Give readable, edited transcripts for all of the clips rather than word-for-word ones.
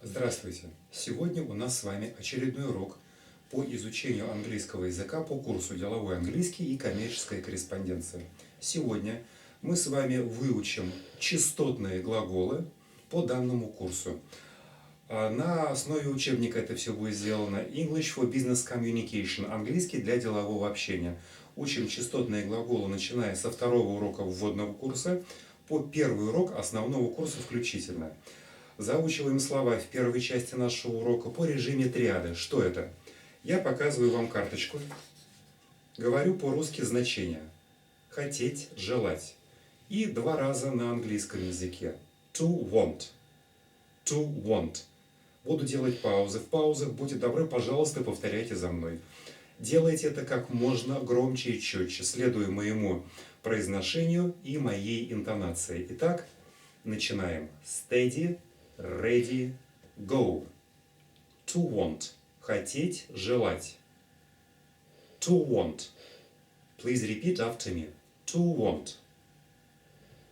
Здравствуйте! Сегодня у нас с вами очередной урок по изучению английского языка по курсу «Деловой английский» и «Коммерческая корреспонденция». Сегодня мы с вами выучим частотные глаголы по данному курсу. На основе учебника это все будет сделано. English for Business Communication. Английский для делового общения. Учим частотные глаголы, начиная со второго урока вводного курса по первый урок основного курса включительно. Заучиваем слова в первой части нашего урока по режиме триады. Что это? Я показываю вам карточку. Говорю по-русски значения. Хотеть, желать. И два раза на английском языке. To want. To want. Буду делать паузы. В паузах, будьте добры, пожалуйста, повторяйте за мной. Делайте это как можно громче и четче, следуя моему произношению и моей интонации. Итак, начинаем. Steady. Ready, go. To want. Хотеть, желать. To want. Please repeat after me. To want.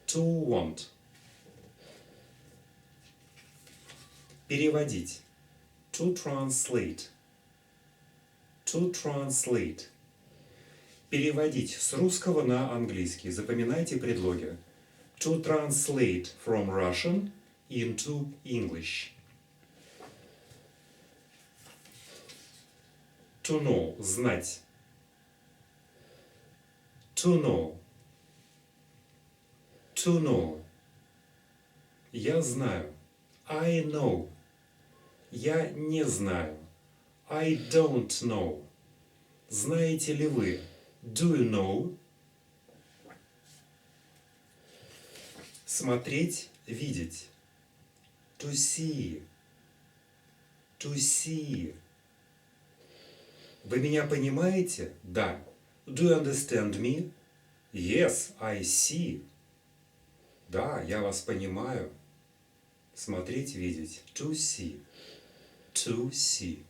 To want. Переводить. To translate. To translate. Переводить с русского на английский. Запоминайте предлоги. To translate from Russian into English. To know – знать. To know. To know. Я знаю. I know. Я не знаю. I don't know. Знаете ли вы? Do you know? Смотреть, видеть. To see. To see. Вы меня понимаете? Да. Do you understand me? Yes, I see. Да, я вас понимаю. Смотреть, видеть. To see. To see.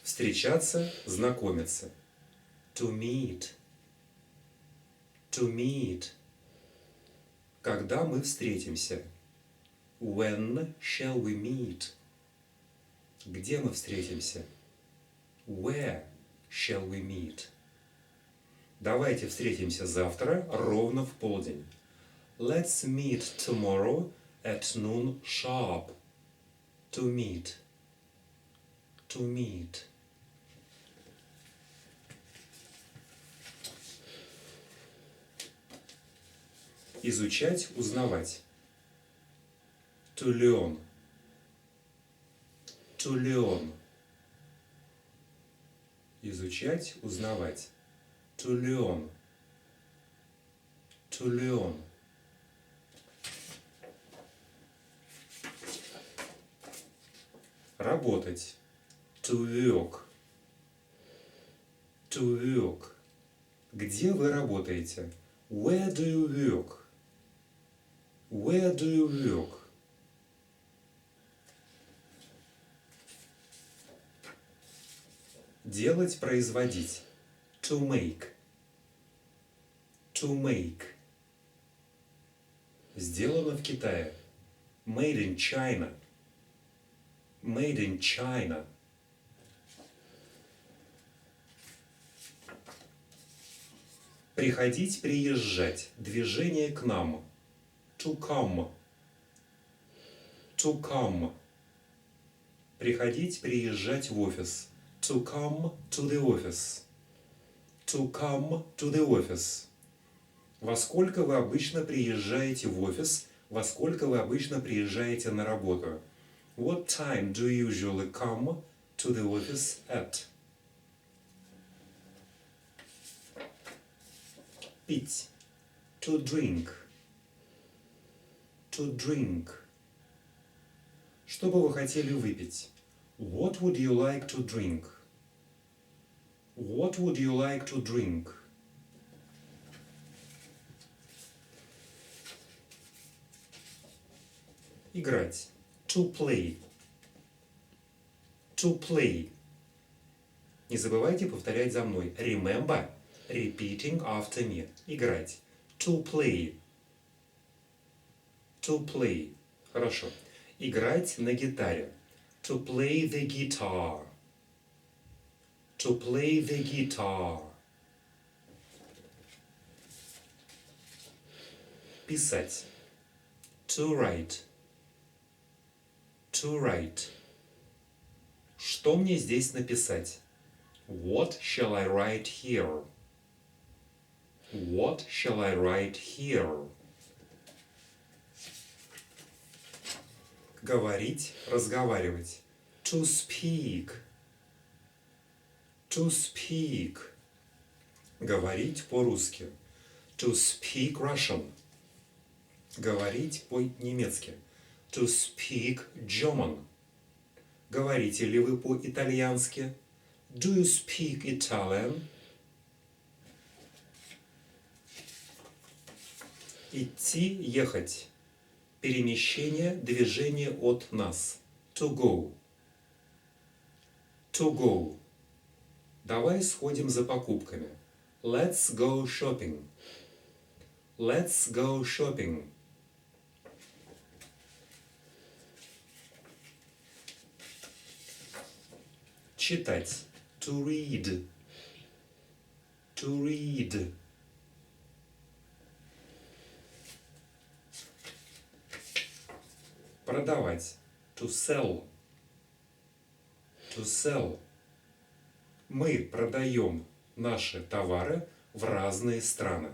Встречаться, знакомиться. To meet. To meet. Когда мы встретимся? When shall we meet? Где мы встретимся? Where shall we meet? Давайте встретимся завтра ровно в полдень. Let's meet tomorrow at noon sharp. To meet. To meet. Изучать, узнавать. To learn. To learn. Изучать, узнавать. To learn. To learn. Работать. To work. To work. Где вы работаете? Where do you work? Where do you work? Делать, производить. To make. To make. Сделано в Китае. Made in China. Made in China. Приходить, приезжать. Движение к нам. To come. To come. Приходить, приезжать в офис. To come to the office. To come to the office. Во сколько вы обычно приезжаете в офис? Во сколько вы обычно приезжаете на работу? What time do you usually come to the office at? Пить. To drink. To drink. Что бы вы хотели выпить? What would you like to drink? What would you like to drink? Играть. To play. To play. Не забывайте повторять за мной. Remember, repeating after me. Играть. To play. To play. Хорошо. Играть на гитаре. To play the guitar. To play the guitar. Писать. To write. To write. Что мне здесь написать? What shall I write here? What shall I write here? Говорить, разговаривать. To speak. To speak. Говорить по-русски. To speak Russian. Говорить по-немецки. To speak German. Говорите ли вы по-итальянски? Do you speak Italian? Идти, ехать. Перемещение, движение от нас. To go. To go. Давай сходим за покупками. Let's go shopping. Let's go shopping. Читать. To read. To read. Продавать. To sell. To sell. Мы продаем наши товары в разные страны.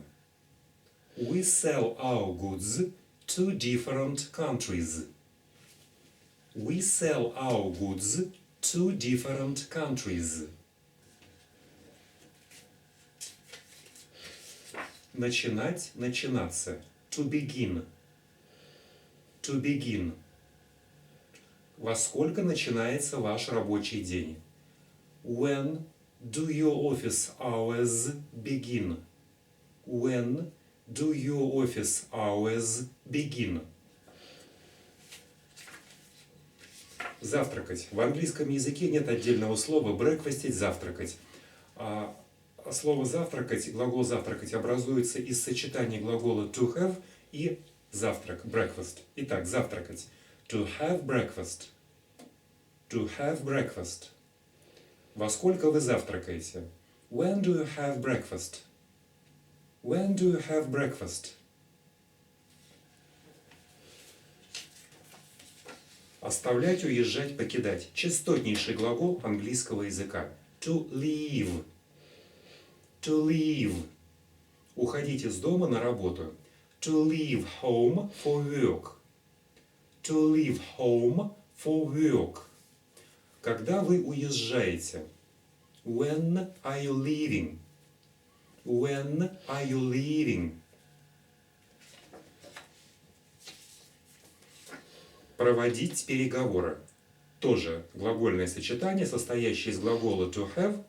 We sell our goods to different countries. We sell our goods to different countries. Начинать, начинаться. To begin. To begin. Во сколько начинается ваш рабочий день? When do your office hours begin? When do your office hours begin? Завтракать. В английском языке нет отдельного слова breakfastить, завтракать. Слово завтракать, глагол завтракать образуется из сочетания глагола to have и завтрак, breakfast. Итак, завтракать. To have breakfast. To have breakfast. Во сколько вы завтракаете? When do you have breakfast? When do you have breakfast? Оставлять, уезжать, покидать. Частотнейший глагол английского языка. To leave. To leave. Уходить из дома на работу. To leave home for work. To leave home for work. Когда вы уезжаете? When are you leaving? When are you leaving? Проводить переговоры. Тоже глагольное сочетание, состоящее из глагола to have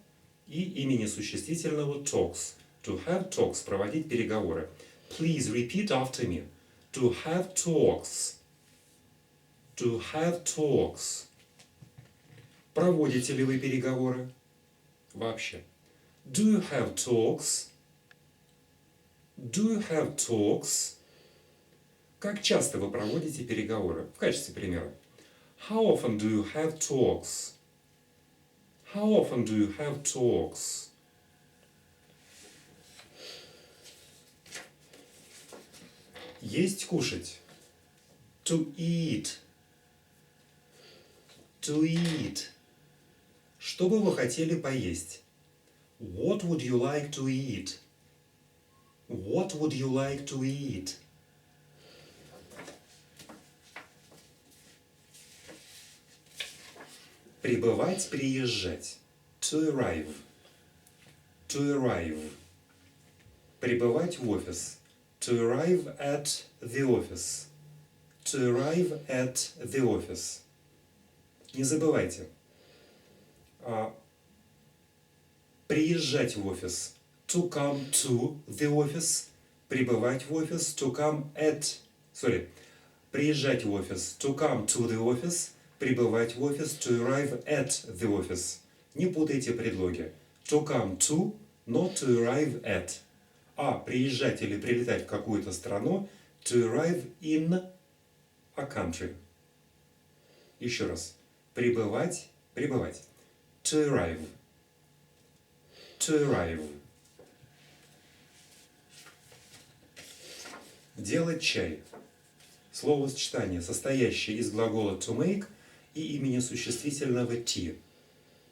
и имени существительного talks. To have talks. Проводить переговоры. Please repeat after me. To have talks. To have talks. Проводите ли вы переговоры? Вообще. Do you have talks? Do you have talks? Как часто вы проводите переговоры? В качестве примера. How often do you have talks? How often do you have talks? Есть, кушать. To eat. To eat. Что бы вы хотели поесть? What would you like to eat? What would you like to eat? Прибывать, приезжать. To arrive. To arrive. Прибывать в офис. To arrive at the office. To arrive at the office. Не забывайте. Приезжать в офис. To come to the office. Прибывать в офис. To come at. Приезжать в офис. To come to the office. Прибывать в офис. To arrive at the office. Не путайте предлоги. To come to, not to arrive at. Приезжать или прилетать в какую-то страну. To arrive in a country. Еще раз. Прибывать, прибывать. To arrive. To arrive. Делать чай. Словосочетание, состоящее из глагола to make и имени существительного tea.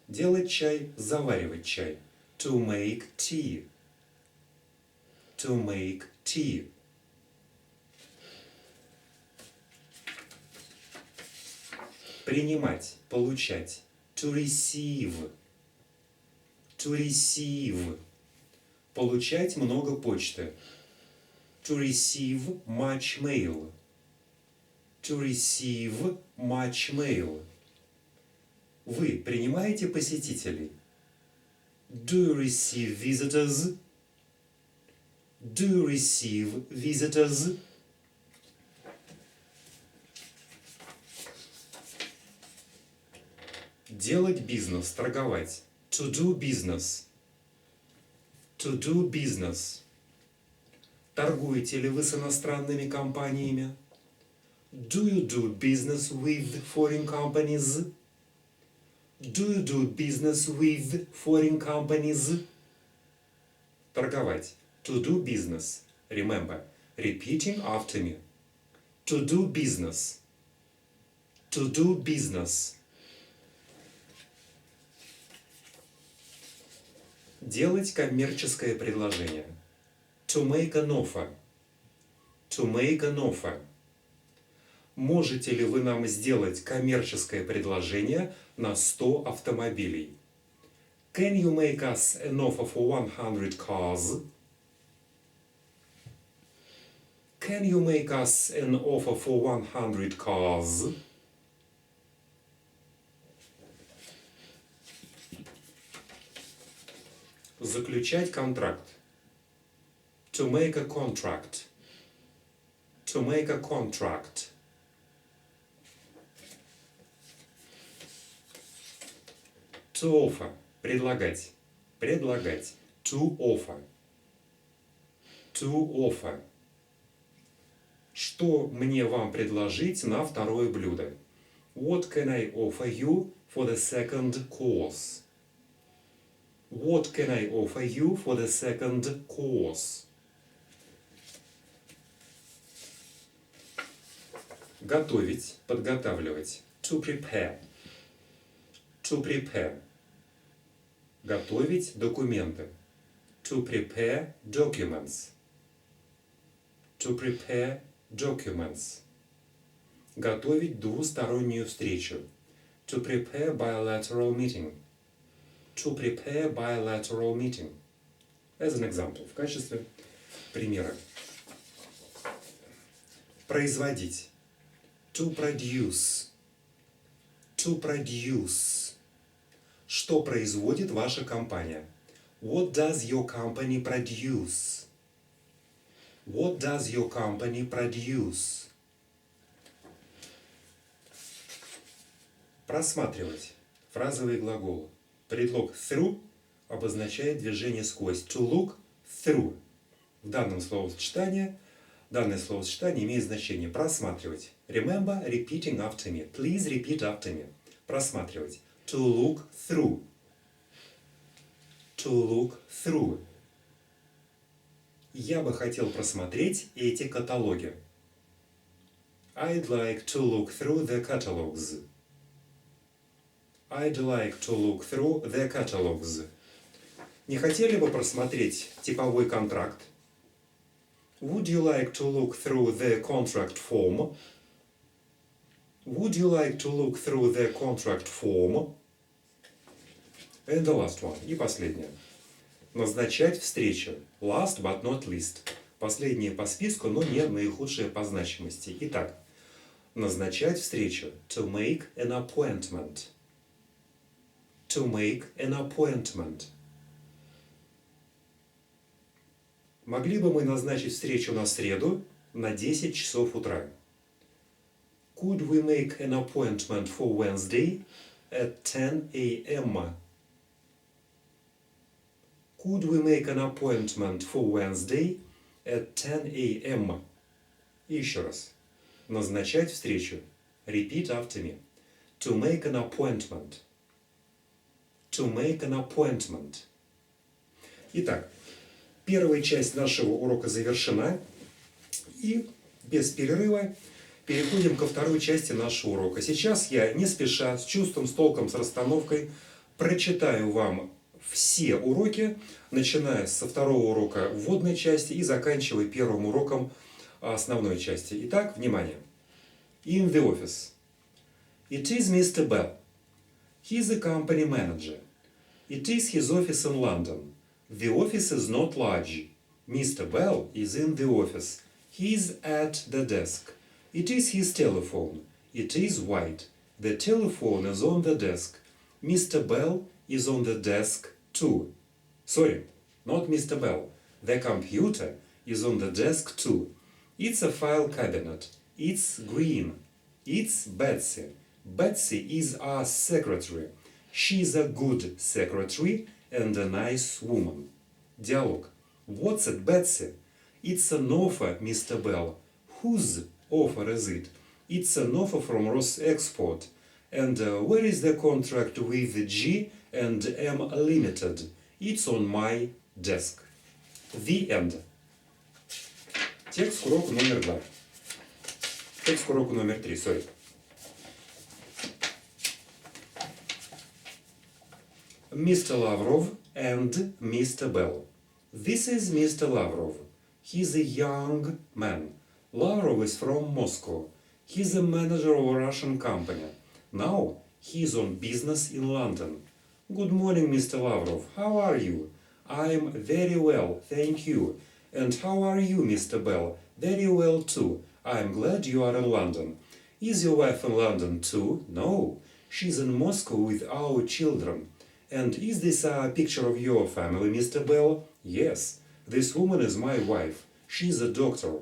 Делать чай, заваривать чай. To make tea. To make tea. Принимать, получать. To receive. To receive. Получать много почты. To receive much mail. To receive much mail. Вы принимаете посетителей? Do you receive visitors? Do you receive visitors? Делать бизнес, торговать. To do business. To do business. Торгуете ли вы с иностранными компаниями? Do you do business with foreign companies? Do you do business with foreign companies? Торговать. To do business. Remember, repeating after me. To do business. To do business. Делать коммерческое предложение. To make an offer. To make an offer. Можете ли вы нам сделать коммерческое предложение на 100 автомобилей? Can you make us an offer for 100 cars? Can you make us an offer for 100 cars? Заключать контракт. To make a contract. To make a contract. To offer. Предлагать. Предлагать. To offer. To offer. Что мне вам предложить на второе блюдо? What can I offer you for the second course? What can I offer you for the second course? Готовить, подготавливать. To prepare. To prepare. Готовить документы. To prepare documents. To prepare documents. Готовить двустороннюю встречу. To prepare bilateral meeting. To prepare bilateral meeting. As an example, в качестве примера. Производить. To produce. To produce. Что производит ваша компания? What does your company produce? What does your company produce? Просматривать. Фразовый глагол. Предлог through обозначает движение сквозь. To look through. В данном словосочетании данное словосочетание имеет значение просматривать. Remember repeating after me. Please repeat after me. Просматривать. To look through. To look through. Я бы хотел просмотреть эти каталоги. I'd like to look through the catalogs. I'd like to look through the catalogs. Не хотели бы просмотреть типовой контракт? Would you like to look through the contract form? Would you like to look through the contract form? And the last one. И последнее. Назначать встречу. Last but not least. Последнее по списку, но не наихудшее по значимости. Итак, назначать встречу. To make an appointment. To make an appointment. Могли бы мы назначить встречу на среду на 10 часов утра? Could we make an appointment for Wednesday at 10 a.m.? Could we make an appointment for Wednesday at 10 a.m.? И еще раз. Назначать встречу. Repeat after me. To make an appointment. To make an appointment. Итак, первая часть нашего урока завершена. И без перерыва переходим ко второй части нашего урока. Сейчас я не спеша, с чувством, с толком, с расстановкой прочитаю вам все уроки, начиная со второго урока вводной части и заканчивая первым уроком основной части. Итак, внимание. In the office. It is Mr. Bell. He is a company manager. It is his office in London. The office is not large. Mr. Bell is in the office. He is at the desk. It is his telephone. It is white. The telephone is on the desk. Mr. Bell is on the desk too. Sorry, not Mr. Bell. The computer is on the desk too. It's a file cabinet. It's green. It's Betsy. Betsy is our secretary. She's a good secretary and a nice woman. Диалог. What's it, Betsy? It's an offer, Mr. Bell. Whose offer is it? It's an offer from Ross Export. And where is the contract with G and M Limited? It's on my desk. The end. Текст к уроку номер 2. Текст к уроку номер 3, sorry. Mr. Lavrov and Mr. Bell. This is Mr. Lavrov. He's a young man. Lavrov is from Moscow. He's a manager of a Russian company. Now he's on business in London. Good morning, Mr. Lavrov. How are you? I'm very well, thank you. And how are you, Mr. Bell? Very well too. I'm glad you are in London. Is your wife in London too? No, she's in Moscow with our children. And is this a picture of your family, Mr. Bell? Yes, this woman is my wife. She's a doctor.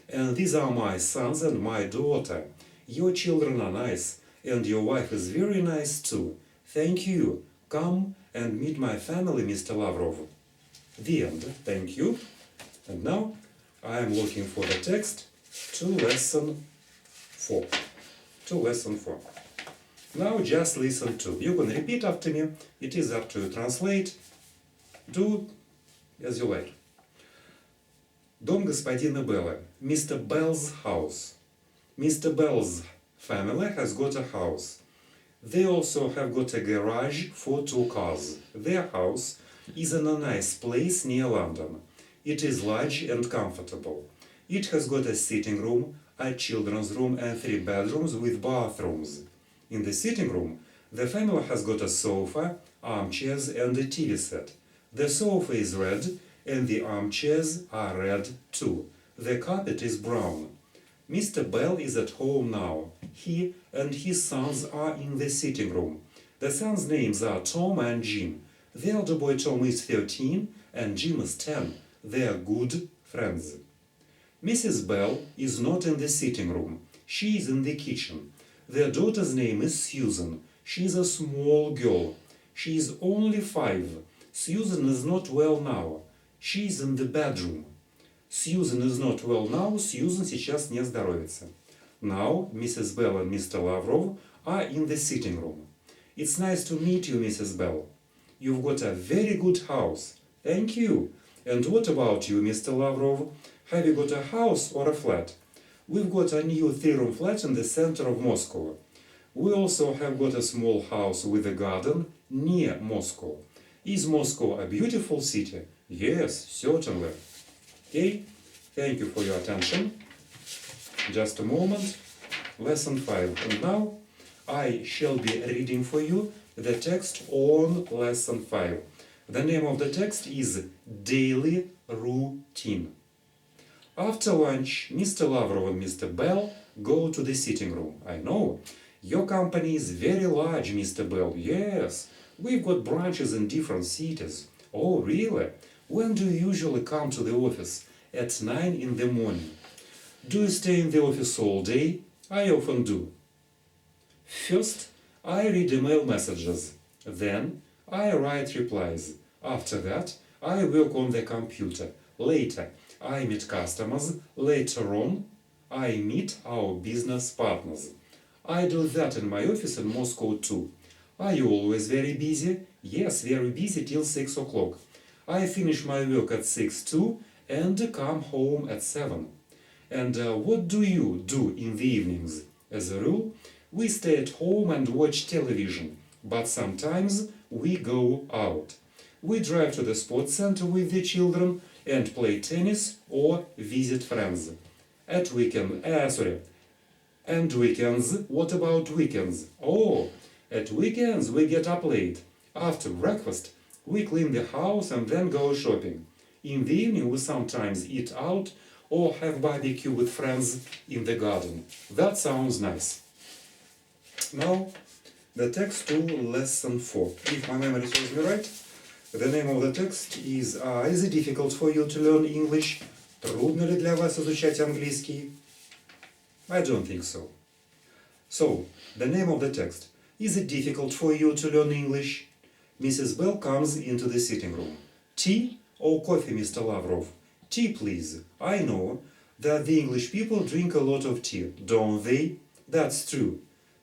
And these are my sons and my daughter. Your children are nice, and your wife is very nice too. Thank you. Come and meet my family, Mr. Lavrov. The end. Thank you. And now I am looking for the text to lesson 4. To lesson 4. Now just listen to. You can repeat after me. It is up to you. Translate. Do as you like. Дом господина Белла. Mr. Bell's house. Mr. Bell's family has got a house. They also have got a garage for 2 cars. Their house is in a nice place near London. It is large and comfortable. It has got a sitting room, a children's room and 3 bedrooms with bathrooms. In the sitting room, the family has got a sofa, armchairs and a TV set. The sofa is red and the armchairs are red too. The carpet is brown. Mr. Bell is at home now. He and his sons are in the sitting room. The sons' names are Tom and Jim. The elder boy Tom is 13 and Jim is 10. They are good friends. Mrs. Bell is not in the sitting room. She is in the kitchen. Their daughter's name is Susan. She is a small girl. She is only 5. Susan is not well now. She is in the bedroom. Susan is not well now. Susan сейчас не здоровится. Now, Mrs. Bell and Mr. Lavrov are in the sitting room. It's nice to meet you, Mrs. Bell. You've got a very good house. Thank you. And what about you, Mr. Lavrov? Have you got a house or a flat? We've got a new 3-room flat in the center of Moscow. We also have got a small house with a garden near Moscow. Is Moscow a beautiful city? Yes, certainly. Okay, thank you for your attention. Just a moment. Lesson 5. And now I shall be reading for you the text on lesson 5. The name of the text is Daily Routine. After lunch, Mr. Lavrov and Mr. Bell go to the sitting room. I know. Your company is very large, Mr. Bell. Yes, we've got branches in different cities. Oh, really? When do you usually come to the office? At 9 in the morning. Do you stay in the office all day? I often do. First, I read email messages. Then, I write replies. After that, I work on the computer. Later, I meet customers. Later on, I meet our business partners. I do that in my office in Moscow too. Are you always very busy? Yes, very busy till 6 o'clock. I finish my work at 6 too and come home at 7. And what do you do in the evenings? As a rule, we stay at home and watch television, but sometimes we go out. We drive to the sports center with the children and play tennis or visit friends. And weekends, what about weekends? Oh, at weekends we get up late. After breakfast, we clean the house and then go shopping. In the evening we sometimes eat out or have barbecue with friends in the garden. That sounds nice. Now, the text to lesson 4. If my memory serves me right, the name of the text is it difficult for you to learn English? Трудно ли для вас изучать английский? I don't think so. So, the name of the text. Is it difficult for you to learn English? Mrs. Bell comes into the sitting room. Tea or coffee, Mr. Lavrov? Tea, please. I know that the English people drink a lot of tea, don't they? That's true.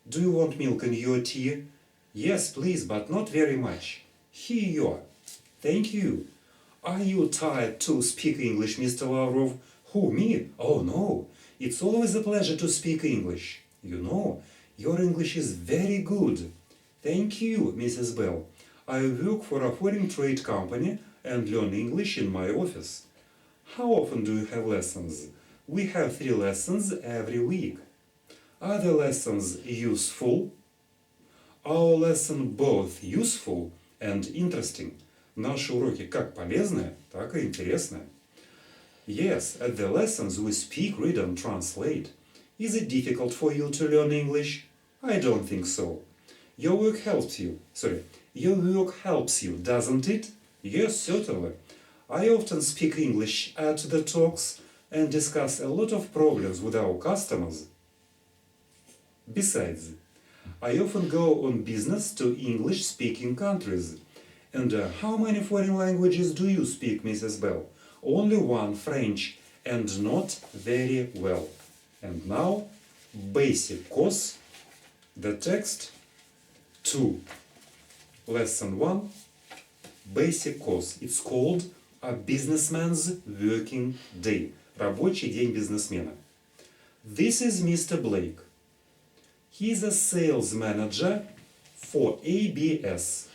Do you want milk in your tea? Yes, please, but not very much. Here you are. Thank you. Are you tired to speak English, Mr. Lavrov? Who, me? Oh, no. It's always a pleasure to speak English. You know, your English is very good. Thank you, Mrs. Bell. I work for a foreign trade company and learn English in my office. How often do you have lessons? We have 3 lessons every week. Are the lessons useful? Our lesson both useful and interesting. Наши уроки как полезные, так и интересные. Yes, at the lessons we speak, read and translate. Is it difficult for you to learn English? I don't think so. Your work helps you, doesn't it? Yes, certainly. I often speak English at the talks and discuss a lot of problems with our customers. Besides, I often go on business to English-speaking countries. And how many foreign languages do you speak, Mrs. Bell? Only 1, French, and not very well. And now, basic course, the text to lesson 1, basic course. It's called A Businessman's Working Day. Рабочий день бизнесмена. This is Mr. Blake. He's a sales manager for ABS.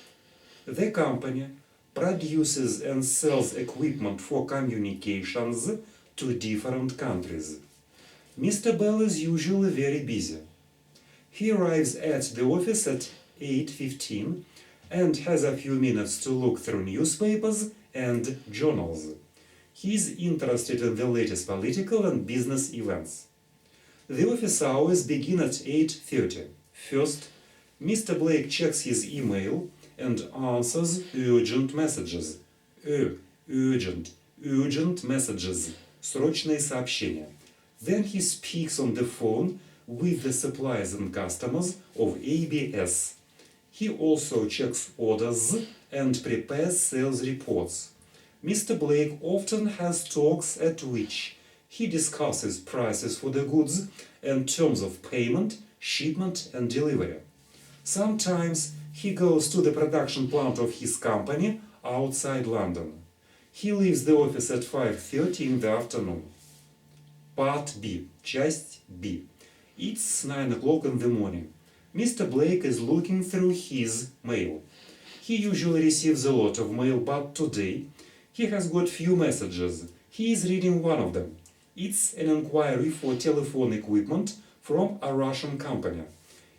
The company produces and sells equipment for communications to different countries. Mr. Bell is usually very busy. He arrives at the office at 8:15 and has a few minutes to look through newspapers and journals. He's interested in the latest political and business events. The office hours begin at 8:30. First, Mr. Blake checks his email and answers urgent messages. Urgent messages. Срочные сообщения. Then he speaks on the phone with the suppliers and customers of ABS. He also checks orders and prepares sales reports. Mr. Blake often has talks at which he discusses prices for the goods and terms of payment, shipment and delivery. Sometimes he goes to the production plant of his company outside London. He leaves the office at 5:30 in the afternoon. Part B. Часть B. It's 9 o'clock in the morning. Mr. Blake is looking through his mail. He usually receives a lot of mail, but today he has got few messages. He is reading one of them. It's an inquiry for telephone equipment from a Russian company.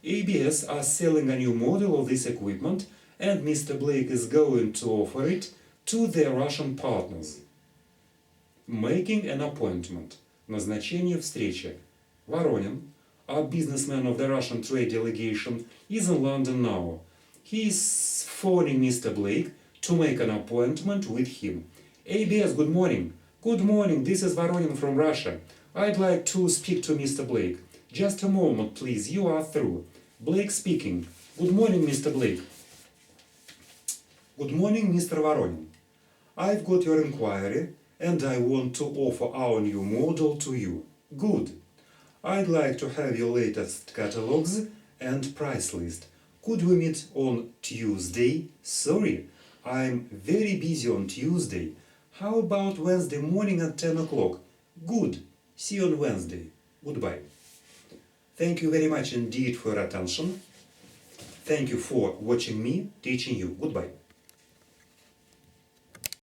ABS are selling a new model of this equipment, and Mr. Blake is going to offer it to their Russian partners. Making an appointment. Назначение встречи. Воронин, a businessman of the Russian trade delegation, is in London now. He is phoning Mr. Blake to make an appointment with him. ABS, good morning. Good morning, this is Voronin from Russia. I'd like to speak to Mr. Blake. Just a moment, please, you are through. Blake speaking. Good morning, Mr. Blake. Good morning, Mr. Voronin. I've got your inquiry, and I want to offer our new model to you. Good. I'd like to have your latest catalogs and price list. Could we meet on Tuesday? Sorry, I'm very busy on Tuesday. How about Wednesday morning at 10 o'clock? Good. See you on Wednesday. Goodbye. Thank you very much indeed for your attention. Thank you for watching me, teaching you. Goodbye.